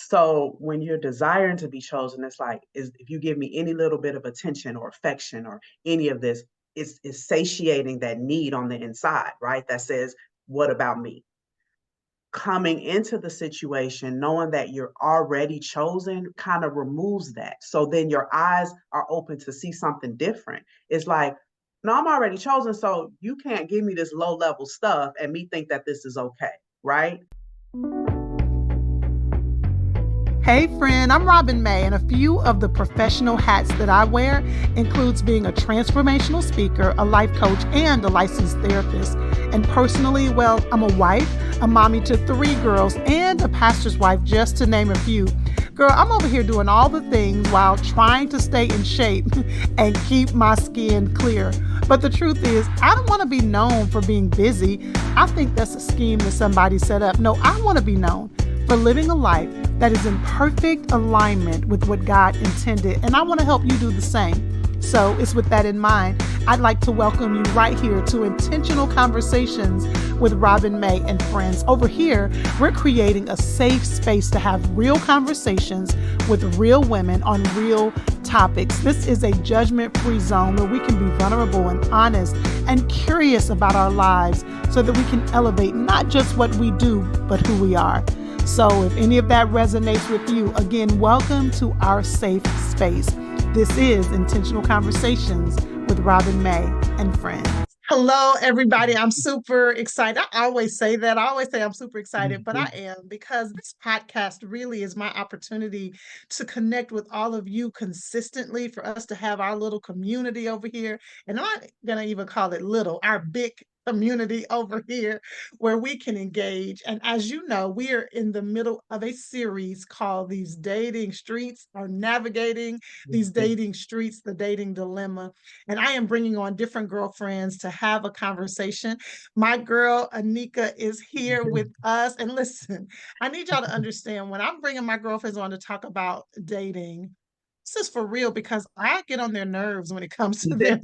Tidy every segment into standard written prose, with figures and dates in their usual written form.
So when you're desiring to be chosen, it's like, if you give me any little bit of attention or affection or any of this, it's satiating that need on the inside, right? That says, what about me? Coming into the situation, knowing that you're already chosen, kind of removes that. So then your eyes are open to see something different. It's like, no, I'm already chosen, so you can't give me this low level stuff and me think that this is okay, right? Hey friend, I'm Robin May, and a few of the professional hats that I wear includes being a transformational speaker, a life coach, and a licensed therapist. And personally, well, I'm a wife, a mommy to 3 girls, and a pastor's wife, just to name a few. Girl, I'm over here doing all the things while trying to stay in shape and keep my skin clear. But the truth is, I don't want to be known for being busy. I think that's a scheme that somebody set up. No, I want to be known for living a life that is in perfect alignment with what God intended. And I want to help you do the same. So it's with that in mind, I'd like to welcome you right here to Intentional Conversations with Robin May and friends. Over here, we're creating a safe space to have real conversations with real women on real topics. This is a judgment-free zone where we can be vulnerable and honest and curious about our lives so that we can elevate not just what we do, but who we are. So if any of that resonates with you, again, welcome to our safe space. This is Intentional Conversations with Robin May and friends. Hello, everybody. I'm super excited. I always say that. I always say I'm super excited, but I am, because this podcast really is my opportunity to connect with all of you consistently, for us to have our little community over here. And I'm not going to even call it little, our big community over here where we can engage. And as you know, we are in the middle of a series called These Dating Streets, or Navigating These Dating Streets, the Dating Dilemma. And I am bringing on different girlfriends to have a conversation. My girl, Anika, is here with us. And listen, I need y'all to understand, when I'm bringing my girlfriends on to talk about dating, this is for real, because I get on their nerves when it comes to their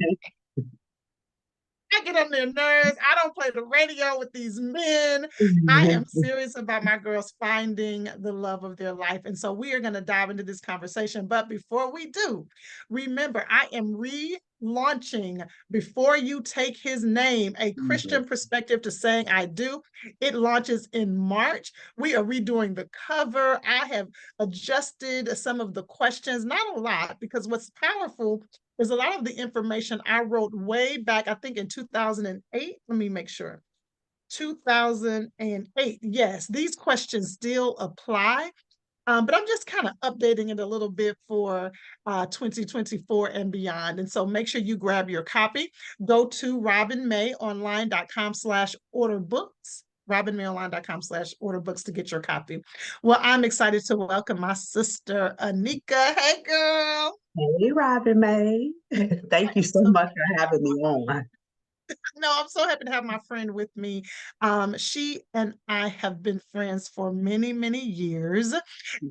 I get on their nerves. I don't play the radio with these men. I am serious about my girls finding the love of their life. And so we are going to dive into this conversation. But before we do, remember, I am relaunching Before You Take His Name, a Christian perspective to saying I do. It launches in March. We are redoing the cover. I have adjusted some of the questions, not a lot, because what's powerful is a lot of the information I wrote way back, I think in 2008. Let me make sure. 2008. Yes, these questions still apply. But I'm just kind of updating it a little bit for 2024 and beyond. And so make sure you grab your copy. Go to robinmayonline.com/order books. robinmayonline.com/order books to get your copy. Well, I'm excited to welcome my sister, Anika. Hey, girl. Hey, Robin May. Thank you so much for having me on. No, I'm so happy to have my friend with me. She and I have been friends for many, many years,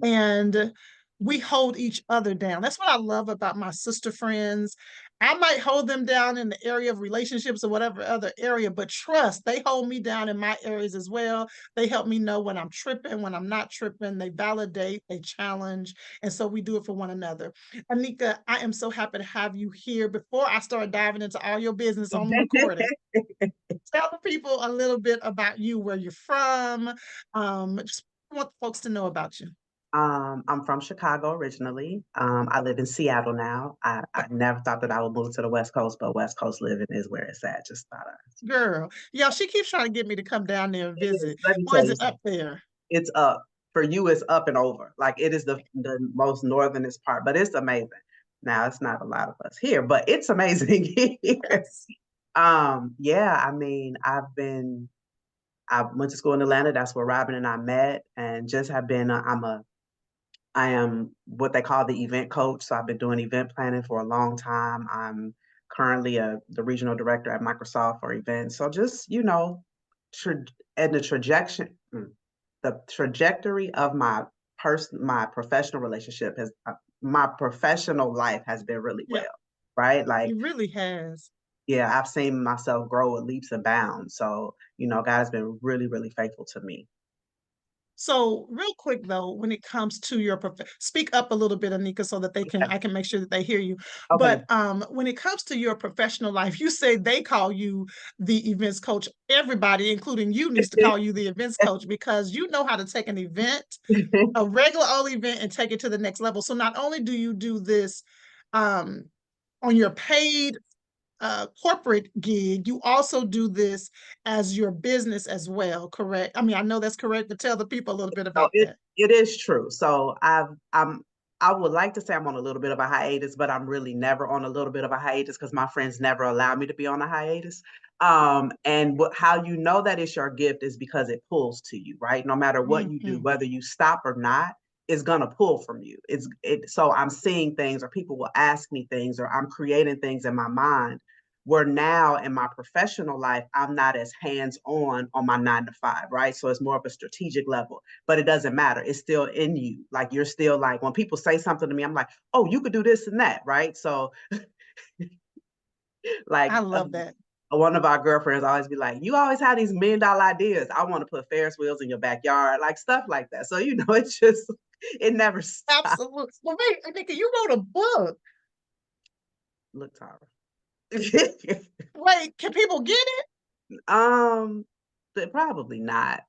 and we hold each other down. That's what I love about my sister friends. I might hold them down in the area of relationships or whatever other area, but trust, they hold me down in my areas as well. They help me know when I'm tripping, when I'm not tripping. They validate, they challenge, and so we do it for one another. Anika, I am so happy to have you here. Before I start diving into all your business on the recording, tell the people a little bit about you, where you're from. Just want folks to know about you. I'm from Chicago originally. I live in Seattle now. I never thought that I would move to the West Coast, but West Coast living is where it's at. Just thought Girl, yeah, she keeps trying to get me to come down there and visit. let me Or tell is you it up something. there? It's up. For you, it's up and over. Like it is the most northernest part, but it's amazing. Now it's not a lot of us here, but it's amazing here. Yes. Yeah, I mean, I went to school in Atlanta. That's where Robin and I met, and just have been. I am what they call the event coach. So I've been doing event planning for a long time. I'm currently the regional director at Microsoft for events. So just and the trajectory of my professional relationship has my professional life has been really Yeah, well, right? Like it really has. yeah, I've seen myself grow with leaps and bounds. So God has been really, really faithful to me. So real quick though, when it comes to your speak up a little bit, Anika, so that Okay. I can make sure that they hear you. Okay. But when it comes to your professional life, you say they call you the events coach. Everybody, including you, needs to call you the events coach because you know how to take an event, a regular old event, and take it to the next level. So not only do you do this um, on your paid corporate gig, you also do this as your business as well, correct? I mean, I know that's correct, but tell the people a little bit So about that. it is true. So I would like to say I'm on a little bit of a hiatus, but I'm really never on a little bit of a hiatus because my friends never allow me to be on a hiatus. And how you know that it's your gift is because it pulls to you, right? No matter what you do, Mm-hmm. whether you stop or not, it's gonna pull from you. So I'm seeing things, or people will ask me things, or I'm creating things in my mind. Where now in my professional life, I'm not as hands on my 9 to 5, right? So it's more of a strategic level, but it doesn't matter. It's still in you. Like you're still like, when people say something to me, I'm like, oh, you could do this and that, right? So like I love that. one of our girlfriends always be like, you always have these $1 million ideas. I want to put Ferris wheels in your backyard, like stuff like that. So, it's just, it never stops. Absolutely. Well, wait, Anika, you wrote a book. Look, Tara. Wait, can people get it? um, probably not.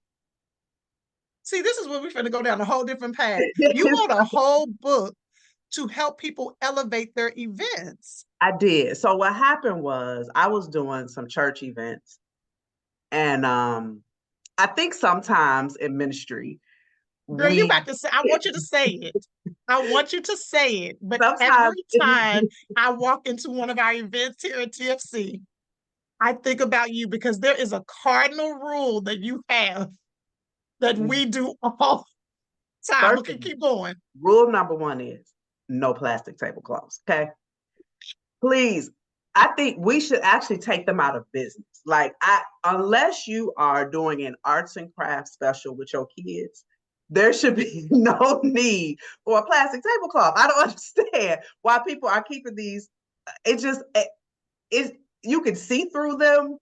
See, this is where we're going to go down a whole different path. You wrote a whole book to help people elevate their events. I did. So what happened was I was doing some church events, and I think sometimes in ministry Girl, you we about to say, I want you to say it. I want you to say it. But sometimes every time I walk into one of our events here at TFC, I think about you because there is a cardinal rule that you have that we do all the time. first Okay, keep going. rule number one is no plastic tablecloths. Okay, please. I think we should actually take them out of business. Like unless you are doing an arts and crafts special with your kids, there should be no need for a plastic tablecloth. I don't understand why people are keeping these. It just it you can see through them.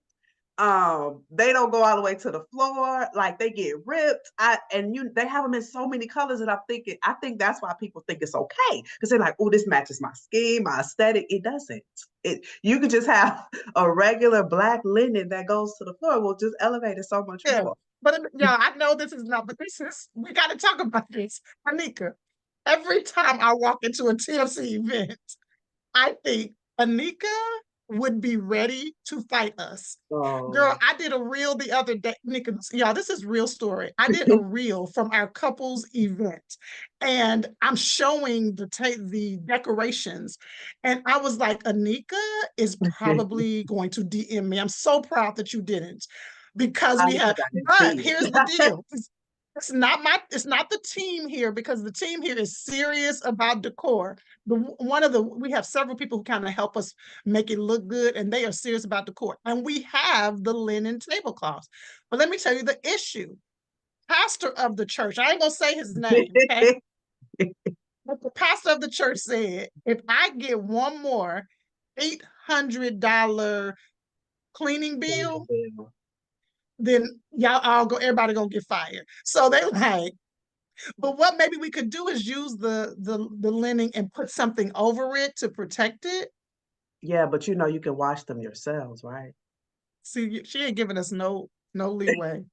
They don't go all the way to the floor, like they get ripped. They have them in so many colors that I think that's why people think it's okay, because they're like, oh, this matches my scheme, my aesthetic. It doesn't. You could just have a regular black linen that goes to the floor, will just elevate it so much Yeah. more. But y'all, I know this is not, but we got to talk about this. Anika, every time I walk into a TFC event, I think Anika would be ready to fight us. Girl, Oh. I did a reel the other day. Nika, y'all, this is real story. I did a reel from our couples event, and I'm showing the decorations, and I was like, Anika is probably going to DM me. I'm so proud that you didn't, because we Probably have. because I didn't But see here's the it. deal. It's not the team here, because the team here is serious about decor. We have several people who kind of help us make it look good, and they are serious about decor. And we have the linen tablecloths. But let me tell you the issue. Pastor of the church, I ain't gonna say his name, okay? But the pastor of the church said, if I get one more $800 cleaning bill, then everybody gonna get fired. So they like, but what maybe we could do is use the linen and put something over it to protect it. Yeah, but you can wash them yourselves, right? See, she ain't giving us no leeway.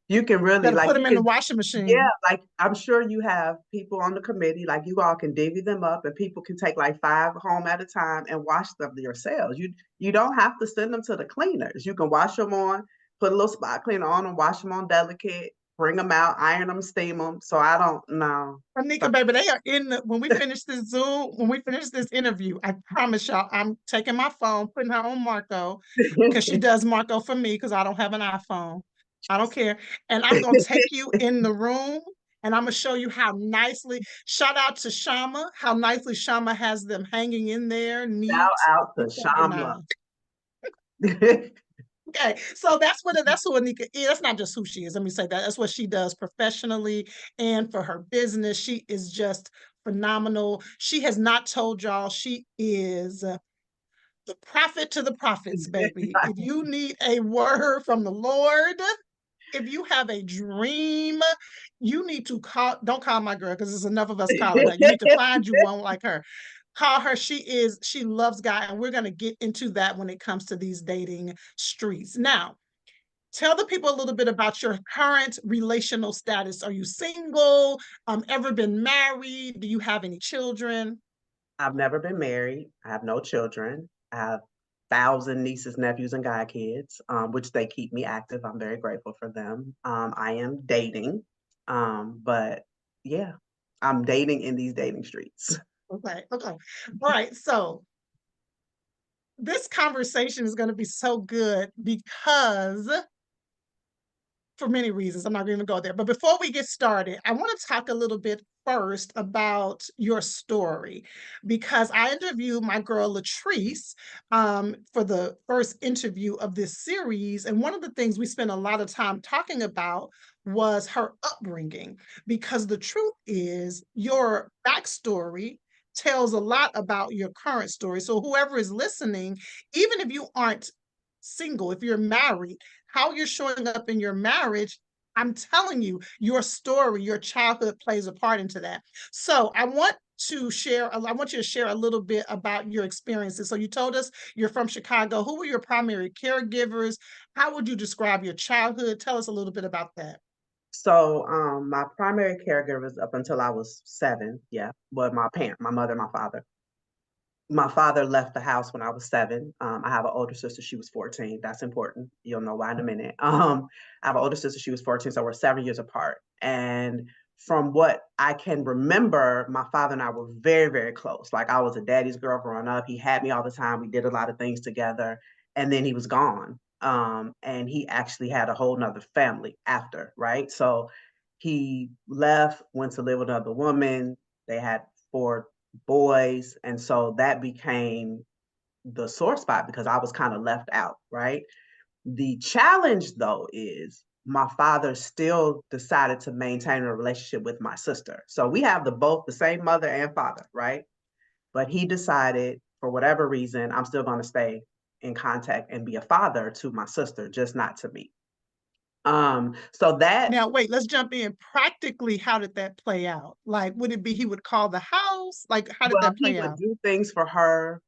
You can really, Gotta like, put you them in the can. washing Yeah, machine. like I'm sure you have people on the committee, like you all can divvy them up, and people can take like 5 home at a time and wash them yourselves. You don't have to send them to the cleaners. You can wash them on, put a little spot cleaner on them, wash them on delicate, bring them out, iron them, steam them. So I don't know. Anika, baby, they are in when we finish this Zoom, when we finish this interview, I promise y'all, I'm taking my phone, putting her on Marco, because she does Marco for me, because I don't have an iPhone. I don't care. And I'm gonna take you in the room, and I'm gonna show you how nicely, shout out to Shama, how nicely Shama has them hanging in there, Shout neat out to and Shamla. organized. Okay, so that's who Anika is. That's not just who she is. Let me say that. That's what she does professionally and for her business. She is just phenomenal. She has not told y'all she is the prophet to the prophets, baby. If you need a word from the Lord, if you have a dream, you need to call, don't call my girl because there's enough of us calling her. You need to find you one like her. Call her. She loves God. And we're going to get into that when it comes to these dating streets. Now, tell the people a little bit about your current relational status. Are you single? Ever been married? Do you have any children? I've never been married. I have no children. I have thousand nieces, nephews, and godkids, which they keep me active. I'm very grateful for them. I am dating, but yeah, I'm dating in these dating streets. Okay. Okay. All right. So this conversation is going to be so good because for many reasons. I'm not going to go there. But before we get started, I want to talk a little bit first about your story because I interviewed my girl Latrice for the first interview of this series. And one of the things we spent a lot of time talking about was her upbringing, because the truth is your backstory tells a lot about your current story. So whoever is listening, even if you aren't single, if you're married, how you're showing up in your marriage, I'm telling you, your story, your childhood plays a part into that. So I want you to share a little bit about your experiences. So you told us you're from Chicago. Who were your primary caregivers? How would you describe your childhood? Tell us a little bit about that. So, my primary caregivers up until I was 7, yeah, were my mother, my father. My father left the house when I was 7. I have an older sister, she was 14. That's important. You'll know why in a minute. I have an older sister, she was 14, so we're 7 years apart. And from what I can remember, my father and I were very, very close. Like I was a daddy's girl growing up. He had me all the time. We did a lot of things together. And then he was gone. And he actually had a whole nother family after, right? So he left, went to live with another woman. They had 4 boys. And so that became the sore spot because I was kind of left out, right? The challenge, though, is my father still decided to maintain a relationship with my sister. So we have both the same mother and father, right? But he decided, for whatever reason, I'm still going to stay in contact and be a father to my sister, just not to me. So that Now, wait, let's jump in. Practically, how did that play out? Like, would it be he would call the house? Like, how did Well, that he play would out? do things for her.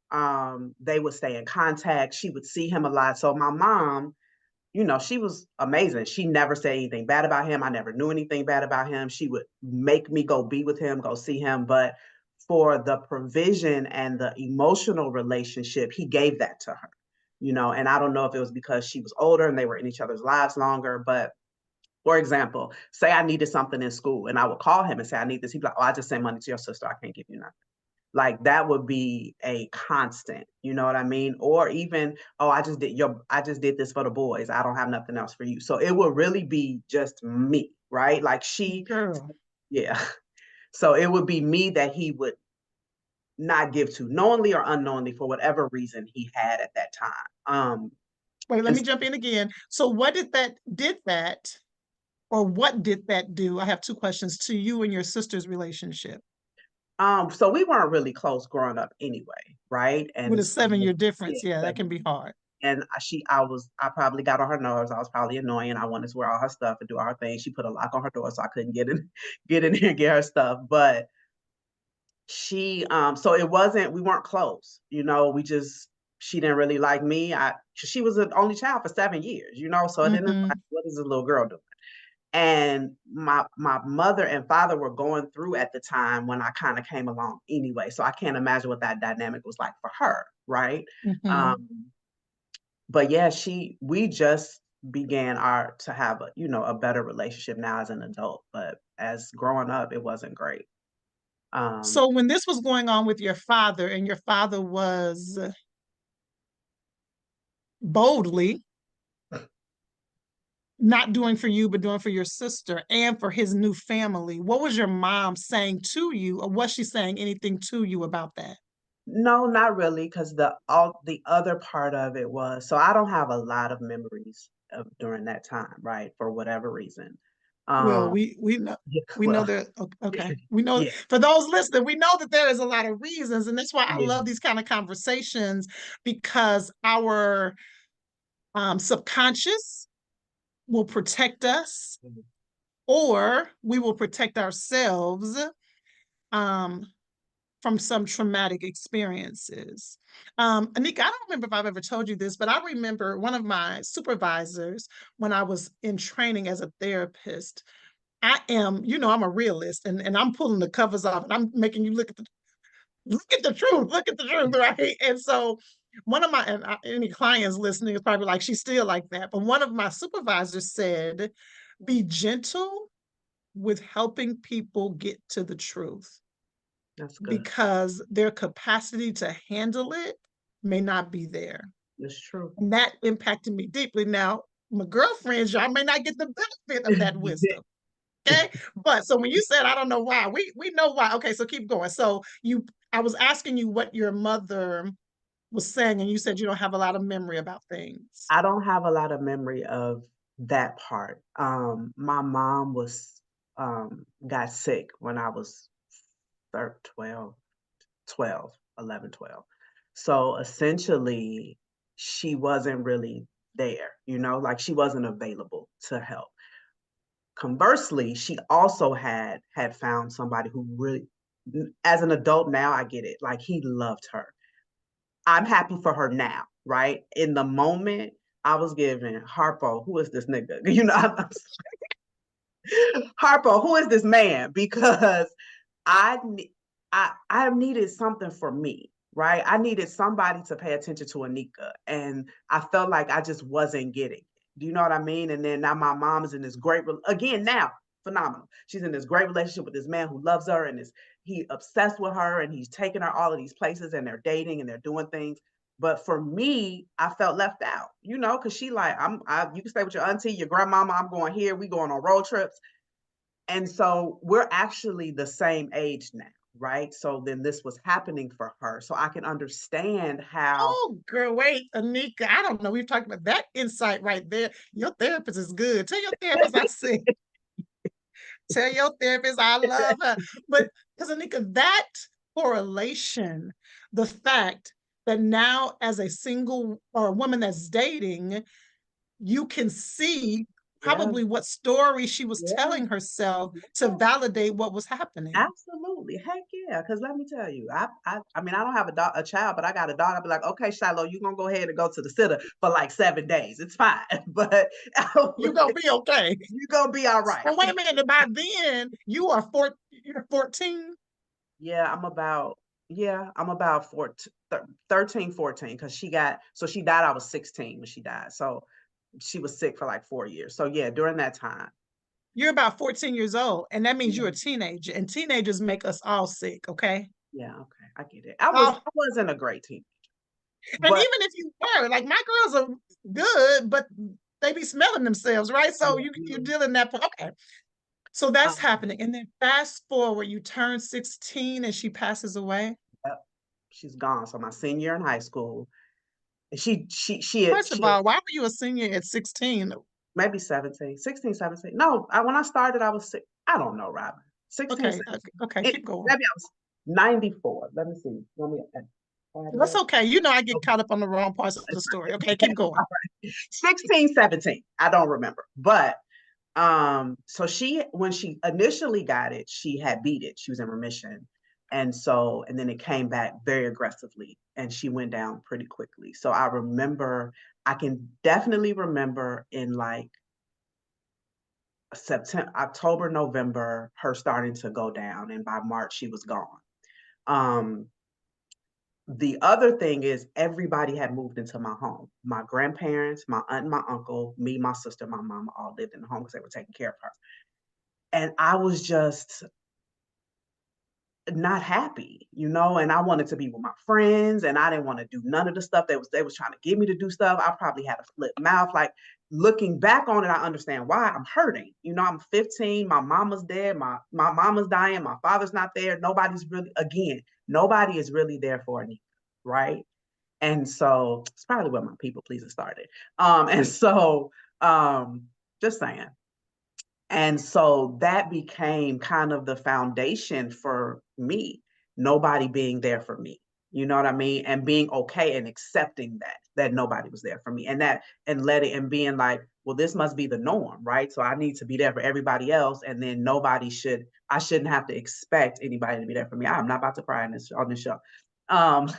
They would stay in contact. She would see him a lot. So my mom, she was amazing. She never said anything bad about him. I never knew anything bad about him. She would make me go be with him, go see him. But for the provision and the emotional relationship, he gave that to her, and I don't know if it was because she was older and they were in each other's lives longer, but for example, say I needed something in school and I would call him and say, I need this. He'd be like, oh, I just sent money to your sister. I can't give you nothing. Like that would be a constant, you know what I mean? Or even, oh, I just did this for the boys. I don't have nothing else for you. So it would really be just me, right? Like Girl. yeah. So it would be me that he would not give to, knowingly or unknowingly, for whatever reason he had at that time. Wait, let And me jump in again. So what did that do? I have two questions to you and your sister's relationship so we weren't really close growing up anyway, right? with And a so 7 year yeah, difference. Yeah, that can 7 be hard. and I probably got on her nerves. I was probably annoying. I wanted to wear all her stuff and do all her things. She put a lock on her door so I couldn't get in, get in there and get her stuff. But so it wasn't, we weren't close, she didn't really like me. She was an only child for 7 years, so then it's like, Mm-hmm. what is this little girl doing? And my mother and father were going through at the time when I kind of came along anyway. So I can't imagine what that dynamic was like for her, right? Mm-hmm. Um, but yeah, we just began to have a better relationship now as an adult, but as growing up, it wasn't great. Um, So when this was going on with your father, and your father was boldly not doing for you, but doing for your sister and for his new family, what was your mom saying to you, or was she saying anything to you about that? no, not really, because the other part of it was, so I don't have a lot of memories of during that time, right? For whatever reason. Well, Um, yeah, we know well, that. Okay, we know yeah, for those listening, we know that there is a lot of reasons, and that's why I yeah. love these kind of conversations because our subconscious will protect us, Mhm. or we will protect ourselves um, from some traumatic experiences. Anika, I don't remember if I've ever told you this, but I remember one of my supervisors when I was in training as a therapist. I am, I'm a realist, and I'm pulling the covers off and I'm making you look at the truth, look at the truth, right? And so one of my, any clients listening is probably like, she's still like that. But one of my supervisors said, be gentle with helping people get to the truth That's good. because their capacity to handle it may not be there. That's true. And that impacted me deeply. Now, my girlfriends, y'all may not get the benefit of that wisdom. Okay. But so when you said, I don't know why, we know why. Okay, so keep going. So I was asking you what your mother was saying, and you said you don't have a lot of memory about things. I don't have a lot of memory of that part. My mom got sick when I was 12, 12, 11, 12. So essentially, she wasn't really there, like she wasn't available to help. Conversely, she also had found somebody who really, as an adult now, I get it. Like he loved her. I'm happy for her now, right? In the moment, I was giving Harpo, who is this nigga? Harpo, who is this man? Because I I needed something for me, right? I needed somebody to pay attention to Anika, and I felt like I just wasn't getting it. Do you know what I mean? And then now my mom is in this great again now phenomenal. She's in this great relationship with this man who loves her and is he obsessed with her and he's taking her all of these places and they're dating and they're doing things. But for me, I felt left out, because she like you can stay with your auntie, your grandmama. I'm going here. We going on road trips. And so we're actually the same age now, right? So then this was happening for her. So I can understand how. Oh, girl, wait, Anika, I don't know. We've talked about that insight right there. Your therapist is good. Tell your therapist I said, tell your therapist I love her. But because Anika, that correlation, the fact that now as a single or a woman that's dating, you can see Yeah, probably what story she was yeah, telling herself to yeah. validate what was happening. Absolutely. Heck yeah. Because let me tell you, I mean, I don't have a child, but I got a dog. I'll be like, okay, Shiloh, you're gonna go ahead and go to the sitter for like 7 days. It's fine. But You're gonna be okay. you're gonna be all right. And wait a minute, by then you're 14. Yeah, I'm about 14, 13, 14, because she died. I was 16 when she died. So she was sick for like 4 years. So yeah, during that time. You're about 14 years old, and that means Yeah, you're a teenager, and teenagers make us all sick, okay? yeah, okay. I get it. I Oh, wasn't a great teenager, and even but if you were, like my girls are good, but they be smelling themselves, right? So you're mhm, dealing that. Okay, so that's um, happening, and then fast forward, you turn 16, and she passes away. yep, she's gone. So my senior year in high school, and First of she had all, why were you a senior at 16? maybe 17, 16, 17. No, when I started, I was I don't know, Robin. 16, Okay, 17. okay, It, keep going. maybe I was 94. Let me see. Let me add it That's up. okay. I get caught up on the wrong parts of the story. Okay, keep going. 16, 17. I don't remember. But so when she initially got it, she had beat it. She was in remission. And then it came back very aggressively and she went down pretty quickly. So I can definitely remember in like September, October, November, her starting to go down. And by March, she was gone. Um, the other thing is everybody had moved into my home. My grandparents, my aunt, and my uncle, me, my sister, my mama all lived in the home because they were taking care of her. And I was just not happy, and I wanted to be with my friends and I didn't want to do none of the stuff they was trying to get me to do stuff. I probably had a flip mouth. Like looking back on it, I understand why I'm hurting. I'm 15, my mama's dead, my mama's dying, my father's not there. Nobody is really there for me, right? And so it's probably where my people pleaser started. And so just saying. And so that became kind of the foundation for me, nobody being there for me. You know what I mean? And being okay and accepting that nobody was there for me and being like, well, this must be the norm, right? So I need to be there for everybody else, and then I shouldn't have to expect anybody to be there for me. I'm not about to cry on this show. Um,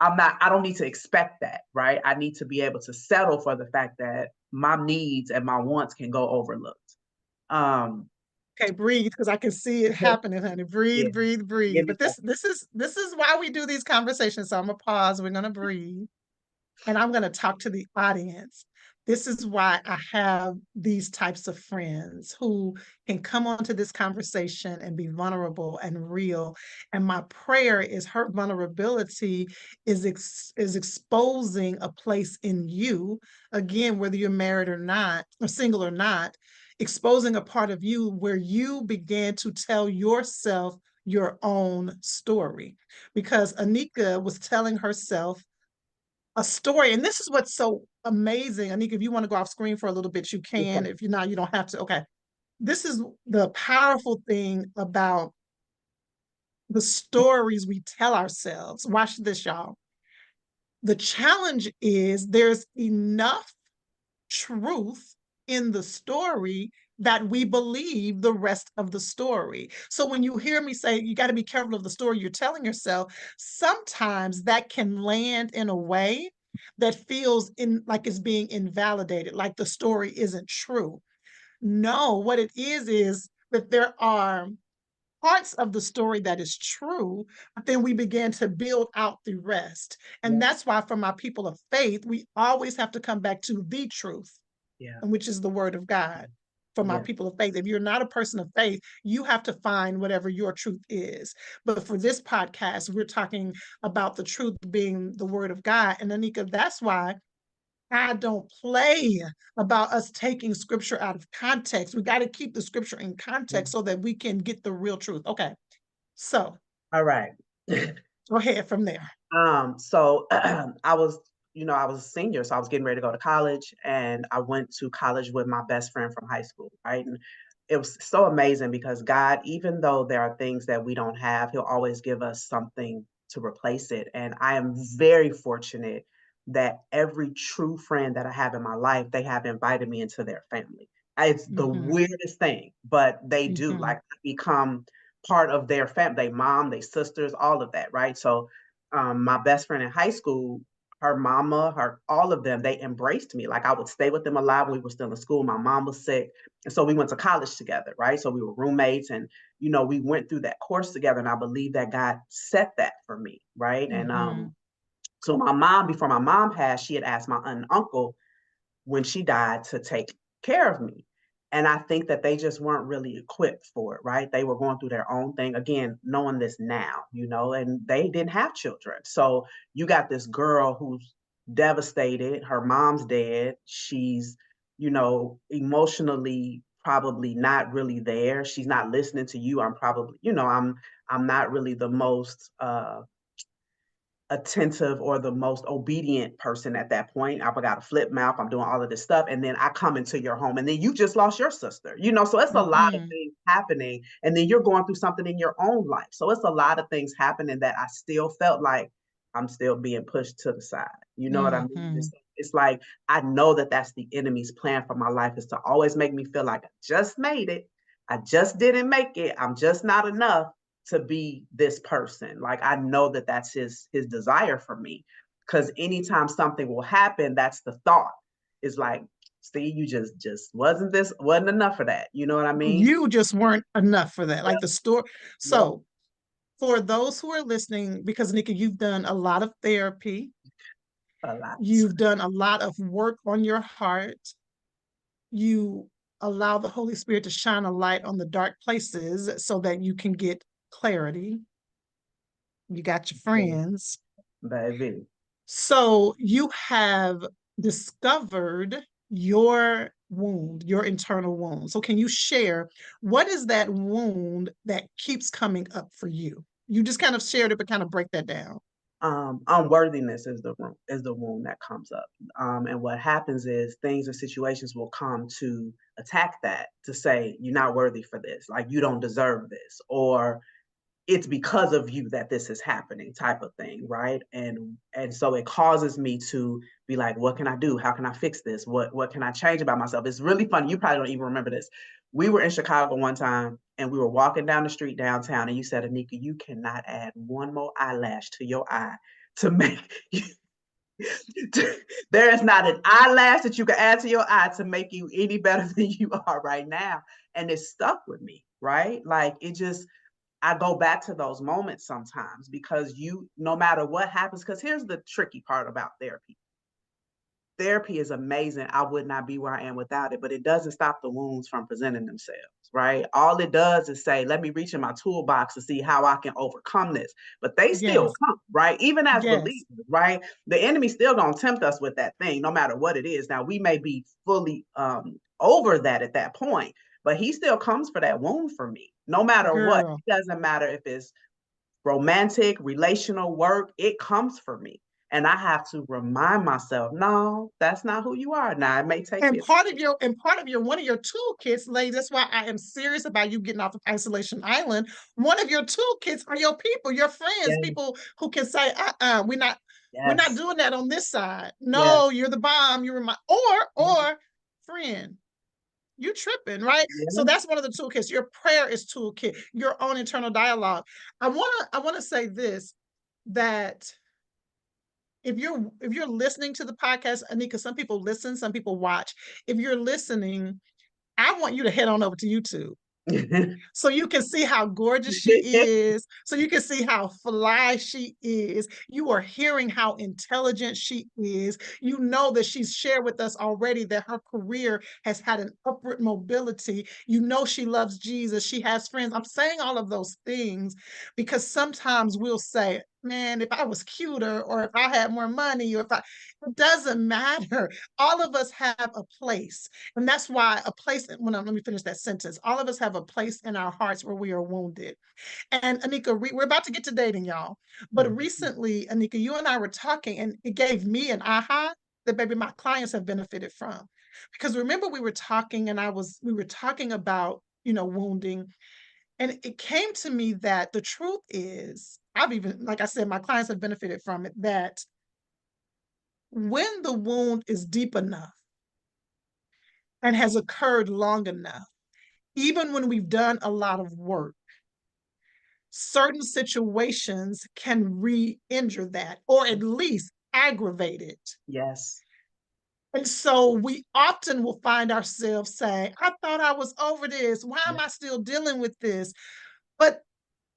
I don't need to expect that, right? I need to be able to settle for the fact that my needs and my wants can go overlooked. Um, Okay, breathe, because I can see it happening, honey. yeah, Breathe, breathe, breathe. give me But this is why we do these conversations. So I'm gonna pause. We're gonna breathe. And I'm going to talk to the audience. This is why I have these types of friends who can come onto this conversation and be vulnerable and real. And my prayer is her vulnerability is exposing a place in you, again, whether you're married or not, or single or not, exposing a part of you where you began to tell yourself your own story. Because Anika was telling herself a story. And this is what's so amazing. Anika, if you want to go off screen for a little bit, you can. If you're not, you don't have to. Okay. This is the powerful thing about the stories we tell ourselves. Watch this, y'all. The challenge is there's enough truth in the story that we believe the rest of the story. So when you hear me say you got to be careful of the story you're telling yourself, sometimes that can land in a way that feels in like it's being invalidated, like the story isn't true. No, what it is that there are parts of the story that is true, but then we begin to build out the rest. And yeah, that's why, for my people of faith, we always have to come back to the truth, yeah, and which is the word of God. For my yeah. people of faith, if you're not a person of faith, you have to find whatever your truth is. But for this podcast, we're talking about the truth being the word of God. And Anika, that's why I don't play about us taking scripture out of context. We got to keep the scripture in context so that we can get the real truth. Okay. So All right. go ahead from there. So I was a senior, so I was getting ready to go to college, and I went to college with my best friend from high school, right? And it was so amazing because God, even though there are things that we don't have, He'll always give us something to replace it. And I am very fortunate that every true friend that I have in my life, they have invited me into their family. It's the Mm-hmm, weirdest thing, but they do. mm-hmm, Like, I become part of their family, they mom, they sisters, all of that, right? So my best friend in high school, her mama, her all of them, they embraced me. Like, I would stay with them a lot when we were still in school. My mom was sick, and so we went to college together, right? So we were roommates, and we went through that course together. And I believe that God set that for me, right? And mm-hmm. so my mom, before my mom passed, she had asked my aunt and uncle when she died to take care of me. And I think that they just weren't really equipped for it, right? They were going through their own thing. Again, knowing this now, and they didn't have children. So you got this girl who's devastated. Her mom's dead. She's, emotionally probably not really there. She's not listening to you. I'm probably, I'm not really the most attentive or the most obedient person at that point. I've got a flip mouth. I'm doing all of this stuff. And then I come into your home and then you just lost your sister, so it's a lot of Mm-hmm. things happening. And then you're going through something in your own life. So it's a lot of things happening that I still felt like I'm still being pushed to the side. You know what I mean? Mm-hmm. It's like, I know that that's the enemy's plan for my life, is to always make me feel like I just made it. I just didn't make it. I'm just not enough to be this person. Like, I know that that's his desire for me, because anytime something will happen, that's the thought, is like, see, you just wasn't enough for that. You know what I mean? You just weren't enough for that. Yep, Like the story. yep, So for those who are listening, because Nika, you've done a lot of therapy, a lot. you've done a lot of work on your heart, you allow the Holy Spirit to shine a light on the dark places so that you can get clarity. You got your friends. Baby. So you have discovered your wound, your internal wound. So can you share what is that wound that keeps coming up for you? You just kind of shared it, but kind of break that down. Unworthiness is the wound that comes up. And what happens is things or situations will come to attack that, to say you're not worthy for this, like you don't deserve this, or it's because of you that this is happening type of thing, right? And so it causes me to be like, what can I do? How can I fix this? What can I change about myself? It's really funny. You probably don't even remember this. We were in Chicago one time and we were walking down the street downtown and you said, Anika, you cannot add one more eyelash to your eye to make there is not an eyelash that you can add to your eye to make you any better than you are right now. And it stuck with me, right? Like it just, I go back to those moments sometimes because no matter what happens, because here's the tricky part about therapy. Therapy is amazing. I would not be where I am without it, but it doesn't stop the wounds from presenting themselves, right? All it does is say, let me reach in my toolbox to see how I can overcome this. But they still Yes. come, right? Even as Yes. believers, right? The enemy still gonna tempt us with that thing, no matter what it is. Now we may be fully over that at that point, but he still comes for that wound for me, no matter what. Girl. It doesn't matter if it's romantic, relational work, it comes for me. And I have to remind myself, no, that's not who you are. Now it may take me. Part of your one of your toolkits, ladies, that's why I am serious about you getting off of isolation island. One of your toolkits are your people, your friends, Yes, people who can say, we're not yes, doing that on this side. yes, No, you're the bomb. You're my or friend. You tripping, right? So yes, that's one of the toolkits. Your prayer is toolkit, your own internal dialogue. I wanna say this, that if you're listening to the podcast, Anika, some people listen, some people watch. If you're listening, I want you to head on over to YouTube yes. so you can see how gorgeous she is, so you can see how fly she is. You are hearing how intelligent she is. You know that she's shared with us already that her career has had an upward mobility. You know she loves Jesus, she has friends. I'm saying all of those things because sometimes we'll say, man, if I was cuter or if I had more money or if I, it doesn't matter. All of us have a place. And that's why a place, let me finish that sentence. All of us have a place in our hearts where we are wounded. And Anika, we're about to get to dating, y'all. But recently, Anika, you and I were talking, and it gave me an aha that maybe my clients have benefited from. Because remember, we were talking, and we were talking about, wounding. And it came to me that the truth is, like I said, my clients have benefited from it, that when the wound is deep enough and has occurred long enough, even when we've done a lot of work, certain situations can re-injure that or at least aggravate it. Yes. And so we often will find ourselves saying, I thought I was over this. Why am Yes. I still dealing with this? But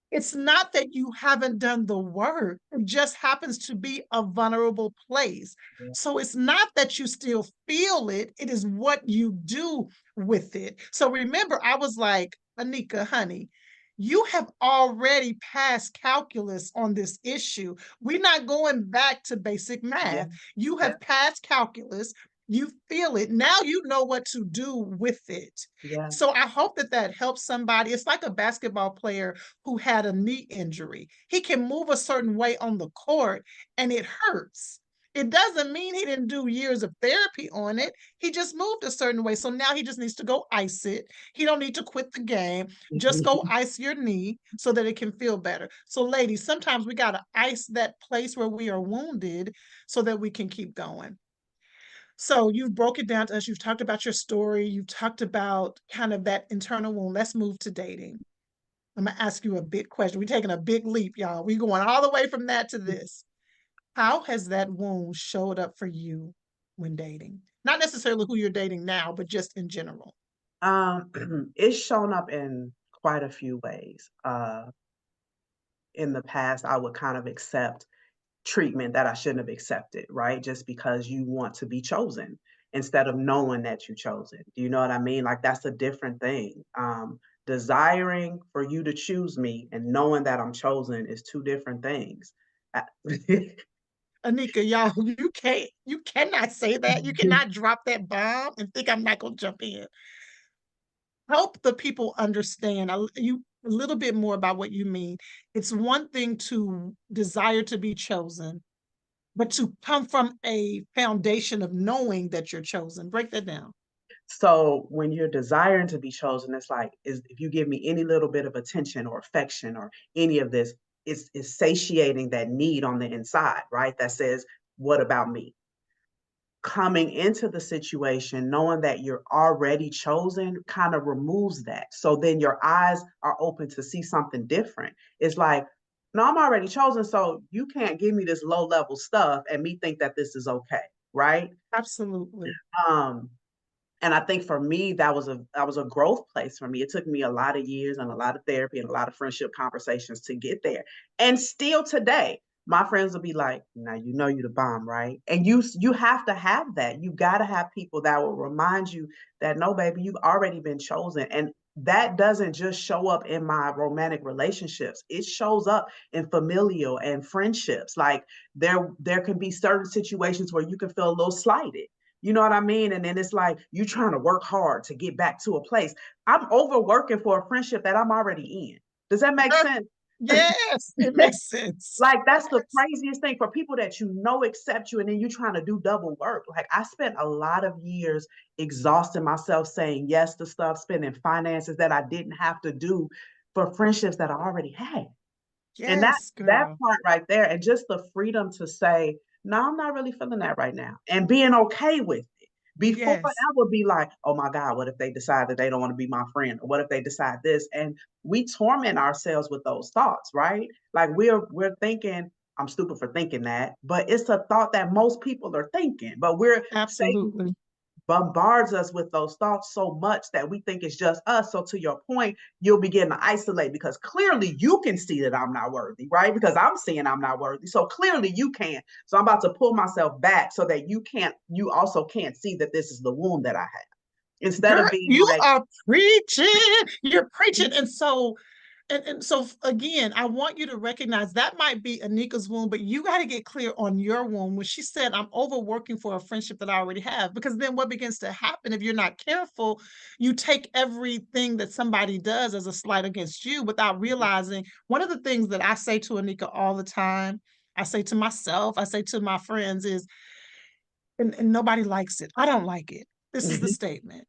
it's not that you haven't done the work. It just happens to be a vulnerable place. Yes. So it's not that you still feel it, it is what you do with it. So remember, I was like, Anika, honey, you have already passed calculus on this issue. We're not going back to basic Yes. math. You Yes. have passed calculus. You feel it. Now you know what to do with it. Yes. So I hope that that helps somebody. It's like a basketball player who had a knee injury. He can move a certain way on the court and it hurts. It doesn't mean he didn't do years of therapy on it. He just moved a certain way. So now he just needs to go ice it. He don't need to quit the game. Just go ice your knee so that it can feel better. So ladies, sometimes we got to ice that place where we are wounded so that we can keep going. So you've broke it down to us. You've talked about your story. You've talked about kind of that internal wound. Let's move to dating. I'm gonna ask you a big question. We're taking a big leap, y'all. We're going all the way from that to this. How has that wound showed up for you when dating? Not necessarily who you're dating now, but just in general. It's shown up in quite a few ways. In the past, I would kind of accept treatment that I shouldn't have accepted, right? Just because you want to be chosen instead of knowing that you chosen. Do you know what I mean? Like that's a different thing. Desiring for you to choose me and knowing that I'm chosen is two different things. I- Anika, y'all, you cannot say that. You cannot drop that bomb and think I'm not gonna jump in. Help the people understand a little bit more about what you mean. It's one thing to desire to be chosen, but to come from a foundation of knowing that you're chosen. Break that down. So when you're desiring to be chosen, it's like, is if you give me any little bit of attention or affection or any of this, it's satiating that need on the inside, right? That says, what about me? Coming into the situation, knowing that you're already chosen, kind of removes that. So then your eyes are open to see something different. It's like, no, I'm already chosen, so you can't give me this low level stuff and me think that this is okay, right? Absolutely. Um, and I think for me, that was a growth place for me. It took me a lot of years and a lot of therapy and a lot of friendship conversations to get there. And still today, my friends will be like, "Now you know you the bomb, right?" And you have to have that. You got to have people that will remind you that no, baby, you've already been chosen. And that doesn't just show up in my romantic relationships. It shows up in familial and friendships. Like there can be certain situations where you can feel a little slighted, you know what I mean? And then it's like you trying to work hard to get back to a place. I'm overworking for a friendship that I'm already in. Does that make sense? Yes, it makes sense. Like that's the Yes. craziest thing for people that you know accept you and then you trying to do double work. Like I spent a lot of years exhausting myself saying yes to stuff, spending finances that I didn't have to do for friendships that I already had. And that Yes, that girl. part right there, and just the freedom to say, no, I'm not really feeling that right now, and being okay with it. Before that Yes, would be like, oh my God, what if they decide that they don't want to be my friend? Or what if they decide this? And we torment ourselves with those thoughts, right? Like we're thinking, I'm stupid for thinking that, but it's a thought that most people are thinking. But we're Satan absolutely. bombards us with those thoughts so much that we think it's just us. So to your point, you'll begin to isolate because clearly you can see that I'm not worthy, right? Because I'm seeing I'm not worthy. So clearly you can. So I'm about to pull myself back so that you also can't see that this is the wound that I have. Instead Girl, of being you like, are preaching. You're preaching. And so again, I want you to recognize that might be Anika's wound, but you got to get clear on your wound. When she said, I'm overworking for a friendship that I already have, because then what begins to happen if you're not careful, you take everything that somebody does as a slight against you without realizing. One of the things that I say to Anika all the time, I say to myself, I say to my friends is, and nobody likes it. I don't like it. This is the statement.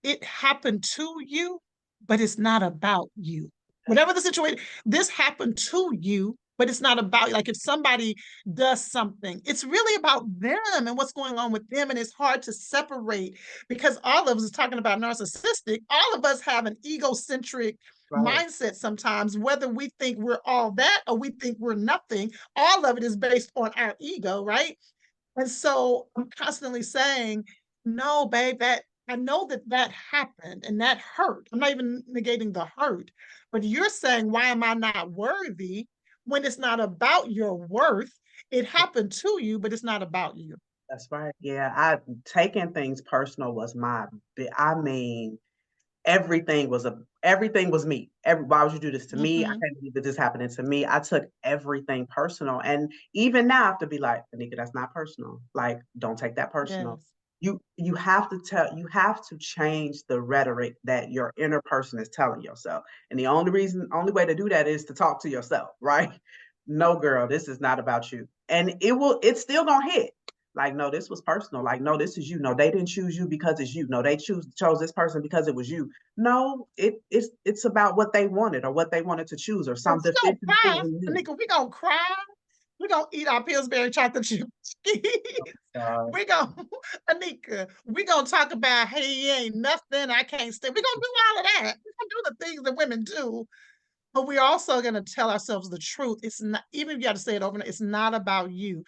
It happened to you, but it's not about you. Whatever the situation, this happened to you, but it's not about you. Like if somebody does something, it's really about them and what's going on with them. And it's hard to separate because all of us is talking about narcissistic. All of us have an egocentric right, mindset sometimes, whether we think we're all that or we think we're nothing. All of it is based on our ego, right? And so I'm constantly saying, no, babe, that I know that that happened and that hurt. I'm not even negating the hurt, but you're saying, why am I not worthy when it's not about your worth? It happened to you, but it's not about you. that's right. Yeah, I taking things personal was I mean, everything was me. Why would you do this to me? I Mm-hmm. can't believe that this happening to me. I took everything personal. And even now I have to be like, Anika, that's not personal. Like, don't take that personal. Yes, You have to change the rhetoric that your inner person is telling yourself. And the only way to do that is to talk to yourself, right? No, girl, this is not about you. And it's still gonna hit. Like, no, this was personal. Like, no, this is you. No, they didn't choose you because it's you. No, they chose this person because it was you. No, it's about what they wanted or what they wanted to choose or and some we gonna deficiency cry, in you. Anika. We gonna cry. We gonna eat our Pillsbury chocolate chip. Uh, We gonna Anika. We gonna talk about hey, he ain't nothing. I can't stay. We gonna do all of that. We gonna do the things that women do. But we're also gonna tell ourselves the truth. It's not even if you got to say it over. It's not about you.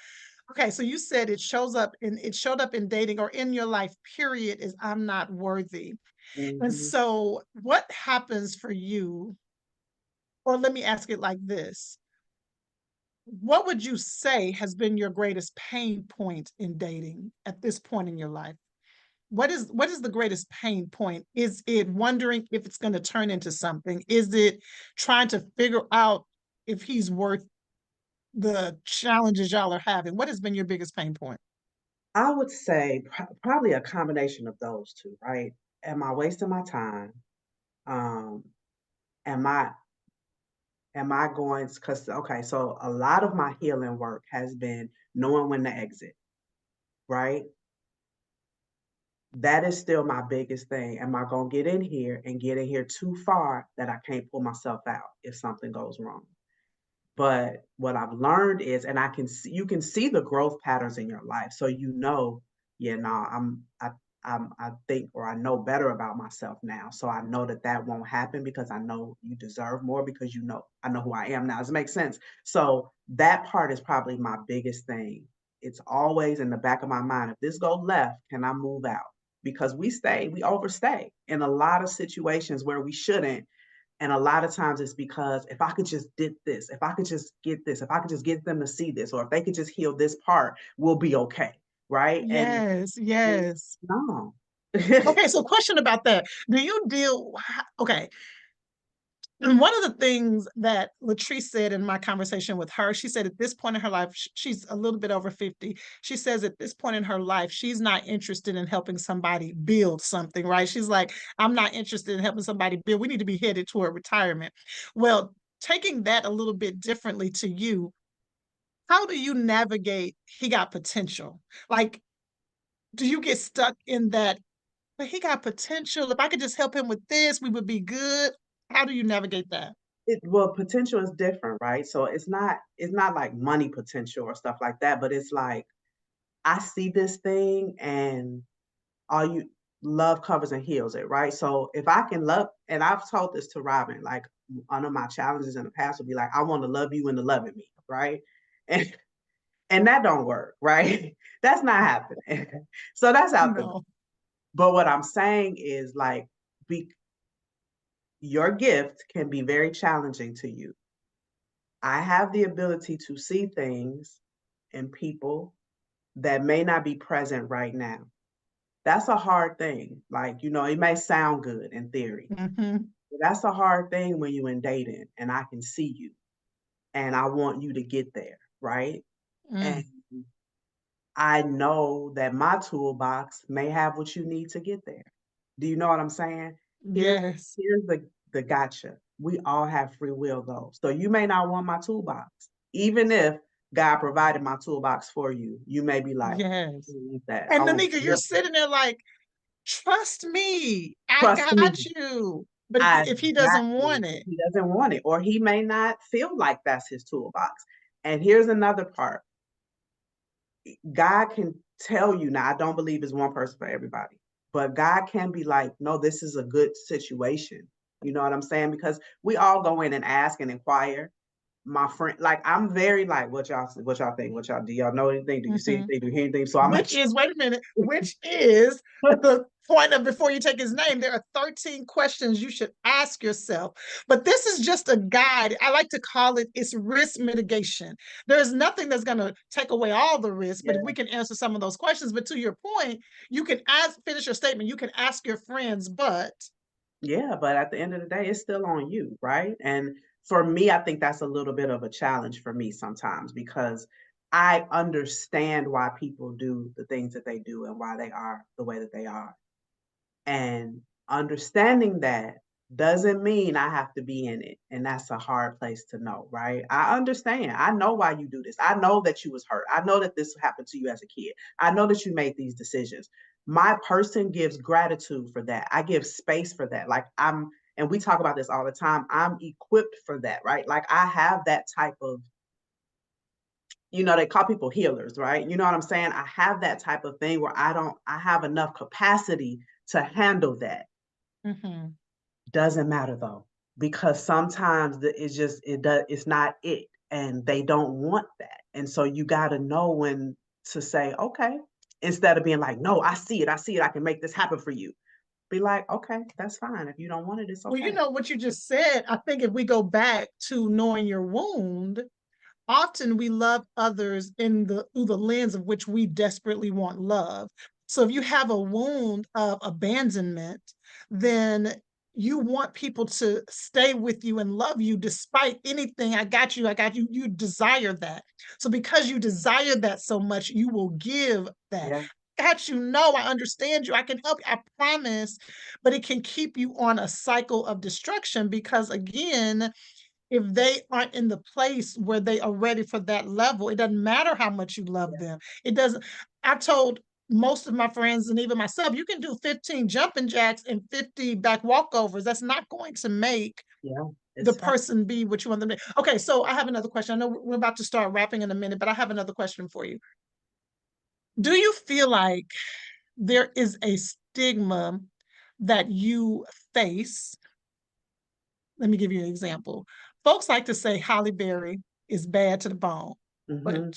Okay, so you said it showed up in dating or in your life. Period. Is I'm not worthy. And mhm. so, what happens for you? Or let me ask it like this: what would you say has been your greatest pain point in dating at this point in your life? What is the greatest pain point? Is it wondering if it's going to turn into something? Is it trying to figure out if he's worth the challenges y'all are having? What has been your biggest pain point? I would say probably a combination of those two, right? Am I wasting my time? Um, am I am I going because okay, so a lot of my healing work has been knowing when to exit, right? That is still my biggest thing. Am I gonna get in here and get in here too far that I can't pull myself out if something goes wrong? But what I've learned is, and I can see, you can see the growth patterns in your life. So you know, yeah, no, I think, or I know better about myself now. So I know that that won't happen because I know you deserve more because you know, I know who I am now. Does it make sense? So that part is probably my biggest thing. It's always in the back of my mind. If this go left, can I move out? Because we overstay in a lot of situations where we shouldn't, and a lot of times it's because if I could just did this, if I could just get this, if I could just get them to see this, or if they could just heal this part, we'll be okay. Right. Yes, And yes. no. Okay, so question about that. Do you deal okay, and one of the things that Latrice said in my conversation with her, she said at this point in her life, she's a little bit over 50. She says at this point in her life, she's not interested in helping somebody build something, right? She's like, I'm not interested in helping somebody build. We need to be headed toward retirement. Well, taking that a little bit differently to you, how do you navigate he got potential? Like, do you get stuck in that, but he got potential. If I could just help him with this, we would be good. How do you navigate that? Well, potential is different, right? So it's not like money potential or stuff like that, but it's like I see this thing and all you love covers and heals it, right? So if I can love, and I've told this to Robin, like one of my challenges in the past would be like, I want to love you into loving me, right? And and that don't work, right? That's not happening. So that's out the. No. But what I'm saying is like, be, your gift can be very challenging to you. I have the ability to see things in people that may not be present right now. That's a hard thing. Like, it may sound good in theory, Mhm. but that's a hard thing when you're in dating and I can see you and I want you to get there, right? And Mm. I know that my toolbox may have what you need to get there. Do you know what I'm saying? Here's Yes. here's the gotcha. We all have free will though. So you may not want my toolbox. Even if God provided my toolbox for you, you may be like, I Yes. don't want that. I And want Anika, you're this. sitting there like, trust me, I Trust me. got you. But I if he got doesn't you. want If it, he doesn't want it, or he may not feel like that's his toolbox. And here's another part. God can tell you now, I don't believe it's one person for everybody, but God can be like, no, this is a good situation. You know what I'm saying? Because we all go in and ask and inquire. My friend, like I'm very like, what y'all think? What y'all do y'all know anything? Do you see mhm, anything? Do you hear anything? So I'm like, which is, wait a minute, which is the point of before you take his name, there are 13 questions you should ask yourself. But this is just a guide. I like to call it, it's risk mitigation. There's nothing that's going to take away all the risk, but if we yeah, can answer some of those questions, but to your point, you can finish your statement. You can ask your friends, but yeah, but at the end of the day, it's still on you, right? And for me, I think that's a little bit of a challenge for me sometimes because I understand why people do the things that they do and why they are the way that they are. And understanding that doesn't mean I have to be in it. And that's a hard place to know, right? I understand. I know why you do this. I know that you was hurt. I know that this happened to you as a kid. I know that you made these decisions. My person gives gratitude for that. I give space for that. Like and we talk about this all the time. I'm equipped for that, right? Like I have that type of, they call people healers, right? You know what I'm saying? I have that type of thing where I have enough capacity to handle that. mhm, Doesn't matter though, because sometimes it's not it, and they don't want that. And so you gotta know when to say, okay, instead of being like, no, I see it, I can make this happen for you. Be like, okay, that's fine. If you don't want it, it's well, you okay. know what you just said. I think if we go back to knowing your wound, often we love others in the through the lens of which we desperately want love. So if you have a wound of abandonment, then you want people to stay with you and love you despite anything. I got you. You desire that. So because you desire that so much, you will give that. Yeah, Got you. No, I understand you. I can help you. I promise. But it can keep you on a cycle of destruction because, again, if they aren't in the place where they are ready for that level, it doesn't matter how much you love yeah, them. It doesn't. I told most of my friends and even myself, you can do 15 jumping jacks and 50 back walkovers. That's not going to make Yeah, the it's tough. person be what you want them to be. Okay, so I have another question. I know we're about to start wrapping in a minute, but I have another question for you. Do you feel like there is a stigma that you face? Let me give you an example. Folks like to say Holly Berry is bad to the bone, but Hmm.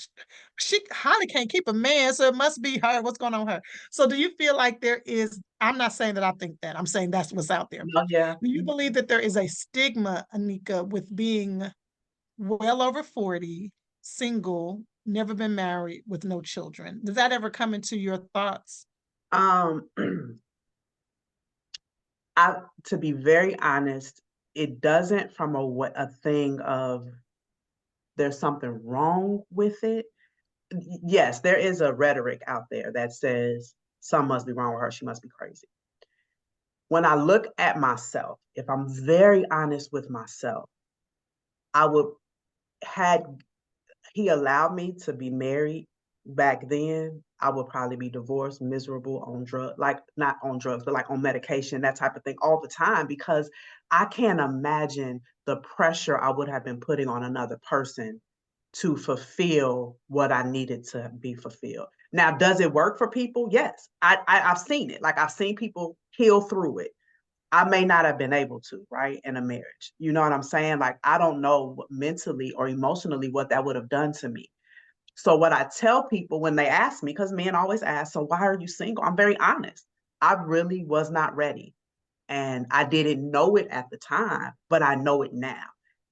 she Holly can't keep a man, so it must be her. What's going on with her? So do you feel like there is, I'm not saying that I think that, I'm saying that's what's out there. Oh, yeah. Do you believe that there is a stigma, Anika, with being well over 40, single, never been married, with no children? Does that ever come into your thoughts? Um, I to be very honest, it doesn't from a thing of there's something wrong with it. Yes, there is a rhetoric out there that says some must be wrong with her, she must be crazy. When I look at myself, if I'm very honest with myself, I would had he allowed me to be married back then, I would probably be divorced, miserable on drug, like not on drugs, but like on medication, that type of thing all the time because I can't imagine the pressure I would have been putting on another person to fulfill what I needed to be fulfilled. Now, does it work for people? Yes. I've seen it. Like I've seen people heal through it. I may not have been able to, right, in a marriage. You know what I'm saying? Like I don't know mentally or emotionally what that would have done to me. So what I tell people when they ask me, because men always ask, so why are you single? I'm very honest. I really was not ready. And I didn't know it at the time, but I know it now.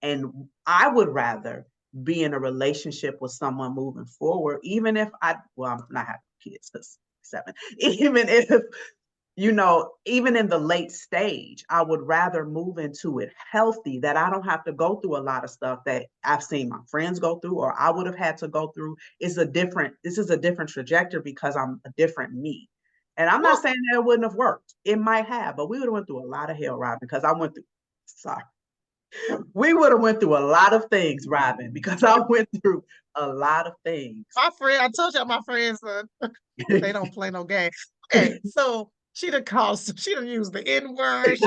And I would rather be in a relationship with someone moving forward, even if well, I'm not having kids because 7, even if, even in the late stage, I would rather move into it healthy that I don't have to go through a lot of stuff that I've seen my friends go through or I would have had to go through. This is a different trajectory because I'm a different me. And I'm not Well, saying that it wouldn't have worked. It might have, but we would have went through a lot of hell, Robin, because I went through, sorry. We would have went through a lot of things, Robin, because I went through a lot of things. my friend, I told you my friends, they don't play no game. Okay, so she done used the N word.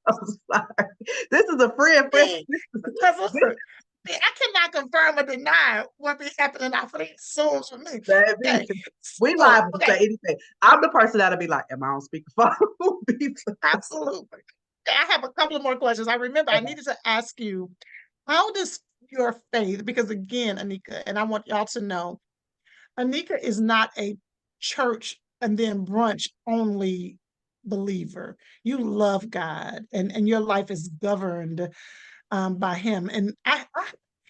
I'm sorry. This is a friend. Because I cannot confirm or deny what be happening after these Zooms with me. Baby, Okay, we so liable to say okay, anything. I'm the person that'll be like, am I on speakerphone? absolutely. I have a couple of more questions. I remember I needed to ask you, how does your faith, because again, Anika, and I want y'all to know, Anika is not a church and then brunch only believer. You love God and your life is governed by him. And I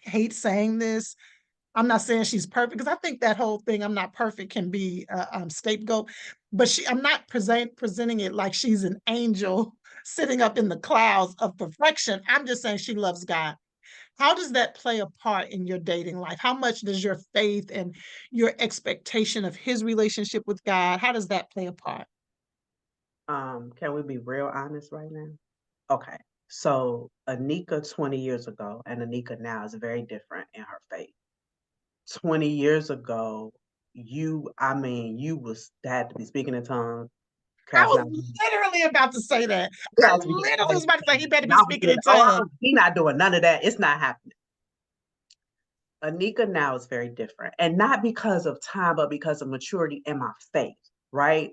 hate saying this. I'm not saying she's perfect because I think that whole thing, I'm not perfect, can be a scapegoat. But I'm not presenting it like she's an angel sitting up in the clouds of perfection. I'm just saying she loves God. How does that play a part in your dating life? How much does your faith and your expectation of his relationship with God, how does that play a part? Can we be real honest right now? Okay. So Anika 20 years ago and Anika now is very different in her faith. 20 years ago, you was had to be speaking in tongues, I casting was out literally about to say that. you I had to be doing literally all was these about to say he things. better And be I was speaking good. in Oh, tongues. he not doing none of that. It's not happening. Anika now is very different. And not because of time, but because of maturity in my faith, right?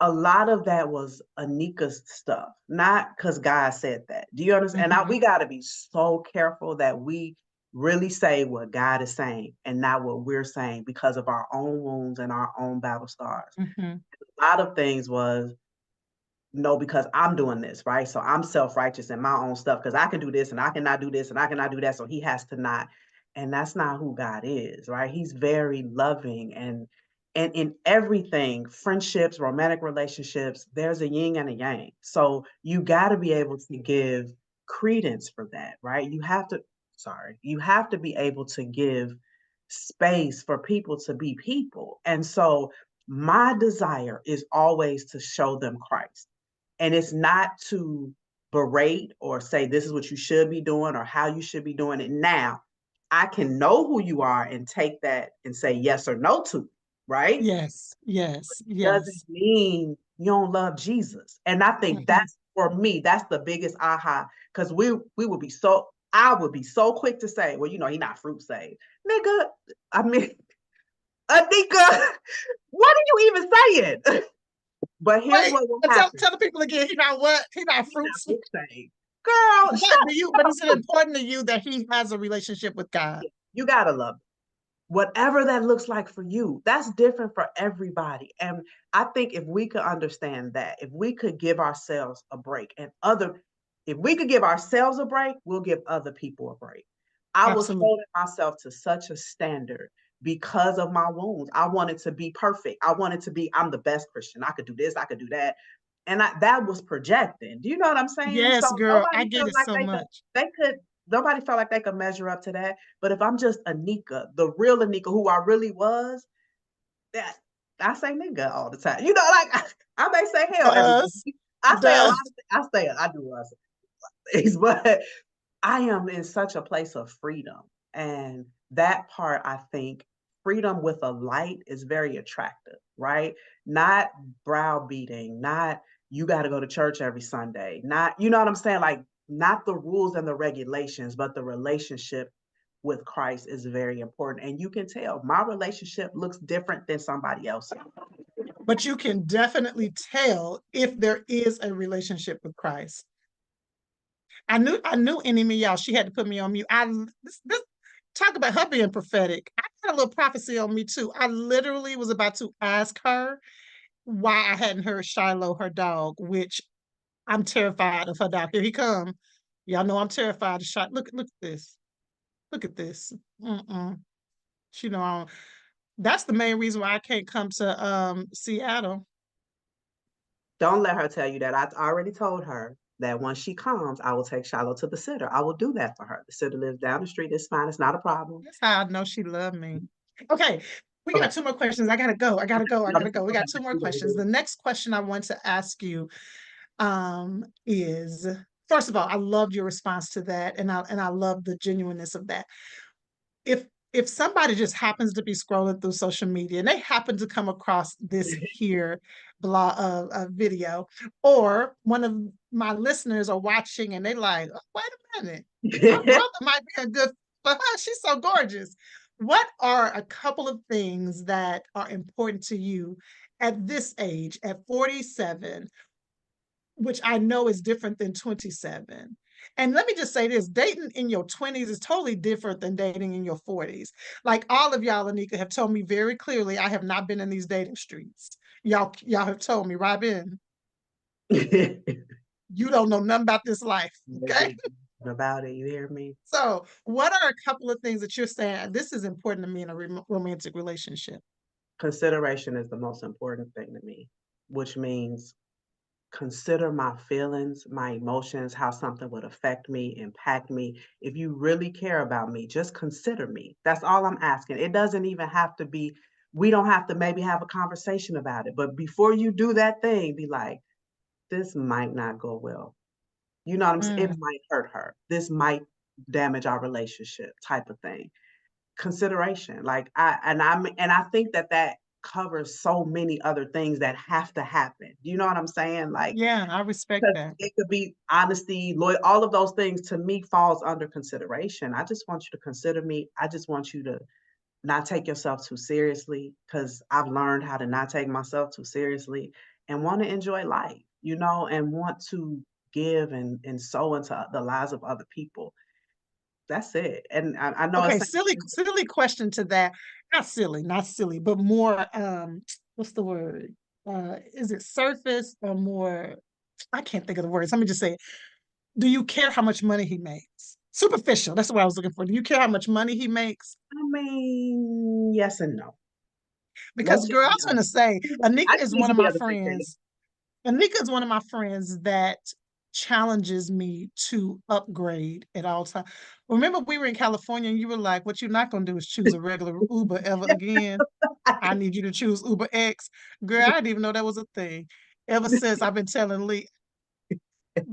A lot of that was Anika's stuff, not because God said that. Do you understand? And Mhm, we got to be so careful that we really say what God is saying and not what we're saying because of our own wounds and our own battle scars. mhm. A lot of things was no, because I'm doing this, right? So I'm self-righteous in my own stuff because I can do this and I cannot do this and I cannot do that. So he has to not. And that's not who God is, right? He's very loving and in everything, friendships, romantic relationships, there's a yin and a yang. So you got to be able to give credence for that, right? You have to be able to give space for people to be people. And so my desire is always to show them Christ. And it's not to berate or say this is what you should be doing or how you should be doing it now. I can know who you are and take that and say yes or no to, right? Yes, yes, Doesn't yes. mean you don't love Jesus. And I think Mhm. that's for me, that's the biggest aha. Because we would be so, I would be so quick to say, well, he not fruit saved. Nigga, I mean, Anika, what are you even saying? But here's Wait, what will tell happen. tell the people again. He not what? He not He not fruits. fruit saved. Girl, But do you? But is it important to you that he has a relationship with God? you gotta love it. Whatever that looks like for you, that's different for everybody. And I think if we could understand that, if we could give ourselves a break and if we could give ourselves a break, we'll give other people a break. I was Absolutely. holding myself to such a standard because of my wounds. I wanted to be perfect. I wanted to be, I'm the best Christian. I could do this, I could do that. And that was projecting. Do you know what I'm saying? So Yes, girl. I nobody get felt it like so much. they could, nobody felt like they could measure up to that. But if I'm just Anika, the real Anika, who I really was, that I say nigga all the time. Like I may say hell every Does day. I say a lot does. of things. I do a lot of things, but I am in such a place of freedom. And that part, I think, freedom with a light is very attractive, right? Not browbeating, not you got to go to church every Sunday, not, you know what I'm saying? Like, not the rules and the regulations, but the relationship with Christ is very important. And you can tell my relationship looks different than somebody else's. But you can definitely tell if there is a relationship with Christ. I knew enemy y'all. She had to put me on mute. This talk about her being prophetic. I had a little prophecy on me too. I literally was about to ask her why I hadn't heard Shiloh, her dog, which I'm terrified of her dog. Here he come. Y'all know I'm terrified of Shiloh. Look at this. Look at this. Mm-mm. She know I don't. That's the main reason why I can't come to Seattle. Don't let her tell you that. I already told her that once she comes, I will take Shiloh to the sitter. I will do that for her. The sitter lives down the street. It's fine. It's not a problem. That's how I know she loved me. Okay, we got Okay. two more questions. I gotta go. I gotta go. I gotta go. We Okay. got two more You gotta questions. do The next question I want to ask you is first of all, I loved your response to that, and I love the genuineness of that. If if somebody just happens to be scrolling through social media and they happen to come across this here blog video, or one of my listeners are watching and they like, oh, wait a minute, her it. brother might be a good for her. She's so gorgeous. What are a couple of things that are important to you at this age, at 47, which I know is different than 27? And let me just say this, dating in your 20s is totally different than dating in your 40s. Like all of y'all, Anika, have told me very clearly, I have not been in these dating streets. Y'all have told me, Robin, you don't know nothing about this life. Okay. About it, you hear me? So, what are a couple of things that you're saying this is important to me in a romantic relationship? Consideration is the most important thing to me, which means consider my feelings, my emotions, how something would affect me, impact me. If you really care about me, just consider me. That's all I'm asking. It doesn't even have to be, we don't have to maybe have a conversation about it. But before you do that thing, be like, this might not go well. You know what I'm saying? It Mm, might hurt her. This might damage our relationship type of thing. Consideration. Like I think that covers so many other things that have to happen. You know what I'm saying? Like, yeah, I respect because that. it could be honesty, loyal, all of those things to me falls under consideration. I just want you to consider me. I just want you to not take yourself too seriously because I've learned how to not take myself too seriously and want to enjoy life, and want to give and sow into the lives of other people. That's it. And I know Okay, it's silly question to that. Not silly, but more what's the word? Is it surface or more I can't think of the words. Let me just say it. Do you care how much money he makes? Superficial. That's what I was looking for. Do you care how much money he makes? I mean, yes and no. Because Let's girl, just I be was gonna honest. say, I Anika just is need one to of be my able to say that. friends. Anika is one of my friends that challenges me to upgrade at all times. Remember, we were in California and you were like, what you're not gonna do is choose a regular Uber ever again. I need you to choose Uber X. Girl, I didn't even know that was a thing. Ever since I've been telling Lee,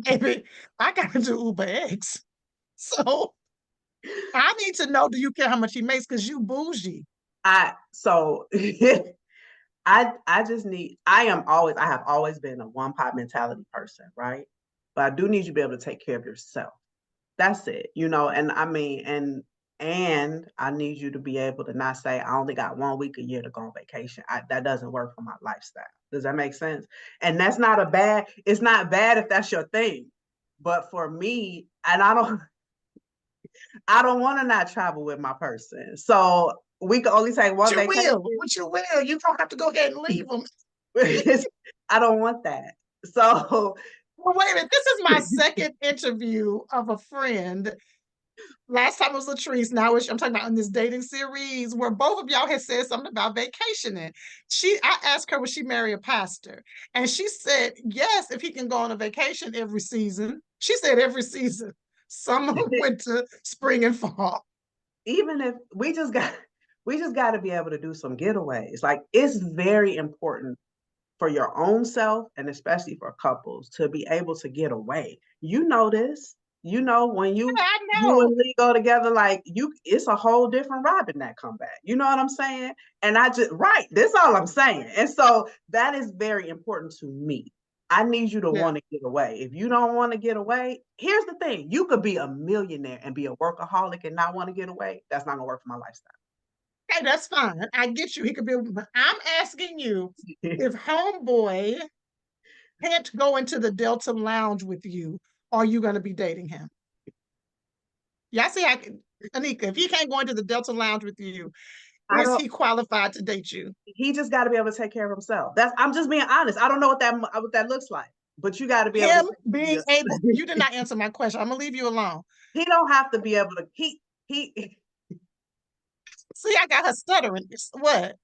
baby, I gotta do Uber X. So I need to know, do you care how much he makes? Because you bougie. I so I just need, I have always been a one pot mentality person, right? But I do need you to be able to take care of yourself. That's it, and I mean, and I need you to be able to not say, I only got 1 week a year to go on vacation. That doesn't work for my lifestyle. Does that make sense? And that's not it's not bad if that's your thing. But for me, and I don't want to not travel with my person. So we can only take one vacation. What you will. You don't have to go ahead and leave them. I don't want that. So Well, wait a minute. This is my second interview of a friend. Last time was Latrice. Now I'm talking about in this dating series where both of y'all had said something about vacationing. I asked her, would she marry a pastor? And she said, yes, if he can go on a vacation every season. She said every season, summer, winter, spring, and fall. Even if we just got to be able to do some getaways. Like, it's very important for your own self, and especially for couples, to be able to get away. This. When you know. and Lee go together, like, it's a whole different Robin that come back. You know what I'm saying? And that's all I'm saying. And so that is very important to me. I need you to want to get away. If you don't want to get away, here's the thing. You could be a millionaire and be a workaholic and not want to get away. That's not gonna work for my lifestyle. Okay, that's fine. I get you. He could be. I'm asking you if homeboy can't go into the Delta Lounge with you, are you going to be dating him? Yeah, see, Anika, if he can't go into the Delta Lounge with you, is he qualified to date you? He just got to be able to take care of himself. I'm just being honest. I don't know what that looks like, but you got to be able to being able. You did not answer my question. I'm gonna leave you alone. He don't have to be able to. He. See, I got her stuttering. What?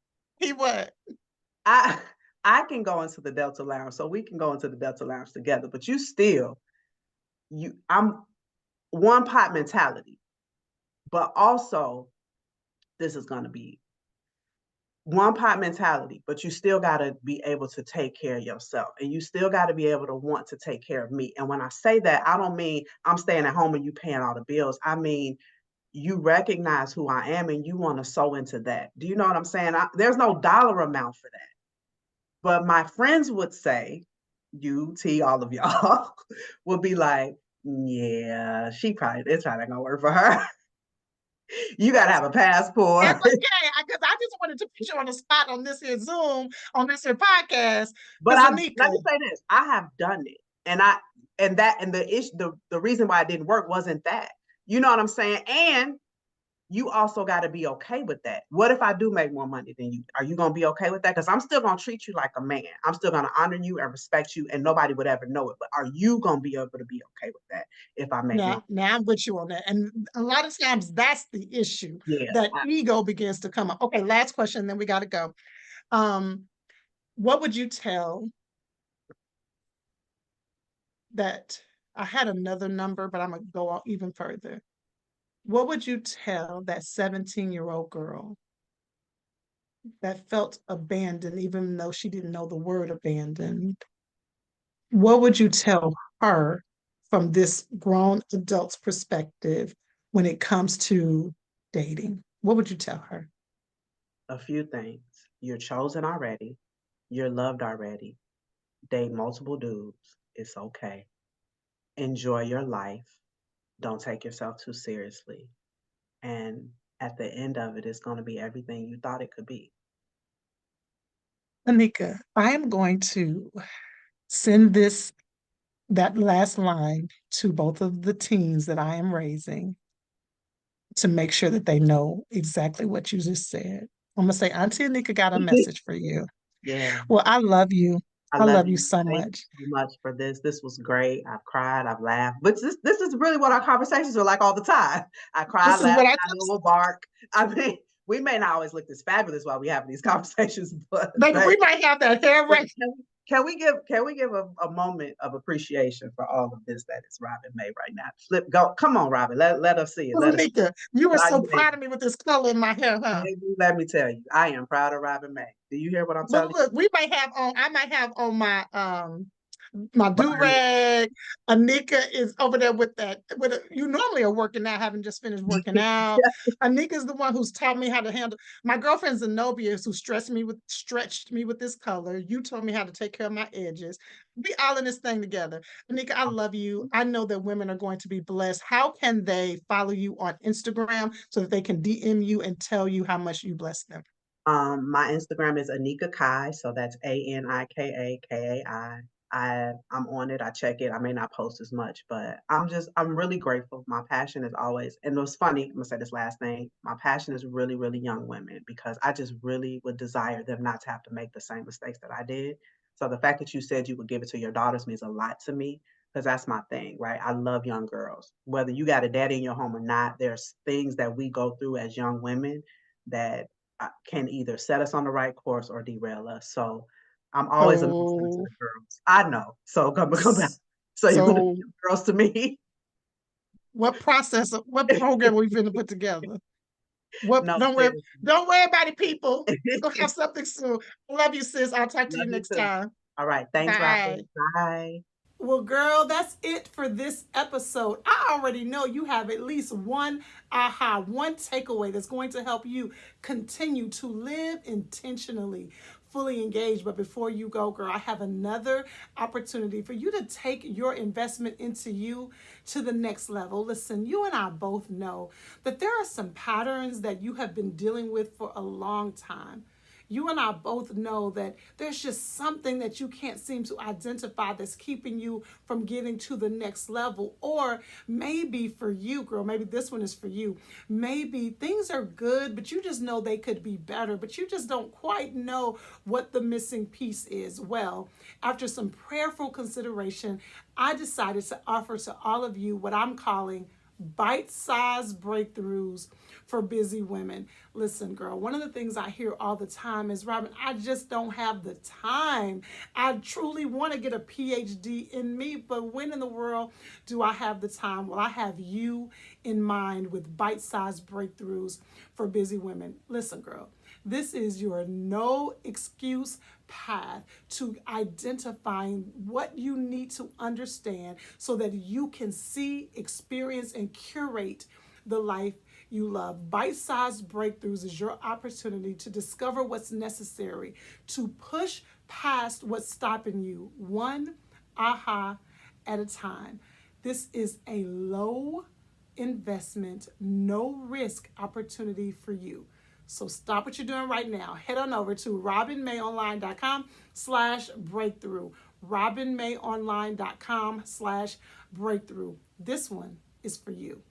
What? I can go into the Delta Lounge, so we can go into the Delta Lounge together. But I'm one pot mentality, but also this is going to be one pot mentality, but you still got to be able to take care of yourself, and you still got to be able to want to take care of me. And when I say that, I don't mean I'm staying at home and you paying all the bills. I mean, you recognize who I am and you want to sow into that. Do you know what I'm saying? There's no dollar amount for that. But my friends would say, all of y'all would be like, yeah, it's probably not gonna work for her. You gotta have a passport. That's okay, because I just wanted to put you on the spot on this here Zoom, on this here podcast. But let me say this: I have done it, and the reason why it didn't work wasn't that. You know what I'm saying? And you also got to be okay with that. What if I do make more money than you? Are you going to be okay with that? Because I'm still going to treat you like a man. I'm still going to honor you and respect you, and nobody would ever know it. But are you going to be able to be okay with that if I make more? Now I'm with you on that. And a lot of times that's the issue. That ego begins to come up. Okay, last question, then we got to go. What would you tell that I had another number, but I'm going to go even further. What would you tell that 17-year-old girl that felt abandoned, even though she didn't know the word abandoned? What would you tell her from this grown adult's perspective when it comes to dating? What would you tell her? A few things. You're chosen already. You're loved already. Date multiple dudes. It's okay. Enjoy your life. Don't take yourself too seriously. And at the end of it, it's going to be everything you thought it could be. Anika, I am going to send that last line to both of the teens that I am raising to make sure that they know exactly what you just said. I'm going to say, Auntie Anika got a message for you. Yeah. Well, I love you. I love you so much. Thank you so much for this. This was great. I've cried, I've laughed. But this is really what our conversations are like all the time. I cry, laugh, I will bark. I mean, we may not always look this fabulous while we have these conversations, but we might have that hair right. Can we give a moment of appreciation for all of this that is Robin May right now? Come on, Robin. Let us see it. Anika, you were so proud of me with this color in my hair, huh? Let me tell you, I am proud of Robin May. Do you hear what I'm telling you? Look, I might have on my my Right. do-rag. Anika is over there with that. You normally are working out, having just finished working out. Anika's the one who's taught me how to handle. My girlfriend Zenobia, who stretched me with this color. You told me how to take care of my edges. We all in this thing together. Anika, I love you. I know that women are going to be blessed. How can they follow you on Instagram so that they can DM you and tell you how much you bless them? My Instagram is Anika Kai, so that's Anika Kai. I'm on it. I check it. I may not post as much, but I'm really grateful. My passion is always, and it was funny. I'm gonna say this last thing. My passion is really, really young women because I just really would desire them not to have to make the same mistakes that I did. So the fact that you said you would give it to your daughters means a lot to me because that's my thing, right? I love young girls. Whether you got a daddy in your home or not, there's things that we go through as young women that can either set us on the right course or derail us. So I'm always a listener to So, the girls. I know. So come back. So you want to so girls to me? what program are we going to put together? What No, seriously. don't worry about it, people. We're gonna have something soon. I love you, sis. I'll talk to you Love you next too. time. All right. Thanks, Bye. Robin. Bye. Well, girl, that's it for this episode. I already know you have at least one aha, one takeaway that's going to help you continue to live intentionally, fully engaged. But before you go, girl, I have another opportunity for you to take your investment into you to the next level. Listen, you and I both know that there are some patterns that you have been dealing with for a long time. You and I both know that there's just something that you can't seem to identify that's keeping you from getting to the next level. Or maybe for you, girl, maybe this one is for you. Maybe things are good, but you just know they could be better, but you just don't quite know what the missing piece is. Well, after some prayerful consideration, I decided to offer to all of you what I'm calling bite-sized breakthroughs for busy women. Listen, girl, one of the things I hear all the time is, Robin, I just don't have the time. I truly want to get a PhD in me, but when in the world do I have the time? Well, I have you in mind with bite-sized breakthroughs for busy women. Listen, girl, this is your no excuse path to identifying what you need to understand so that you can see, experience, and curate the life you love. Bite-sized breakthroughs is your opportunity to discover what's necessary to push past what's stopping you, one aha at a time. This is a low investment, no risk opportunity for you. So stop what you're doing right now. Head on over to robinmayonline.com/breakthrough. robinmayonline.com/breakthrough. This one is for you.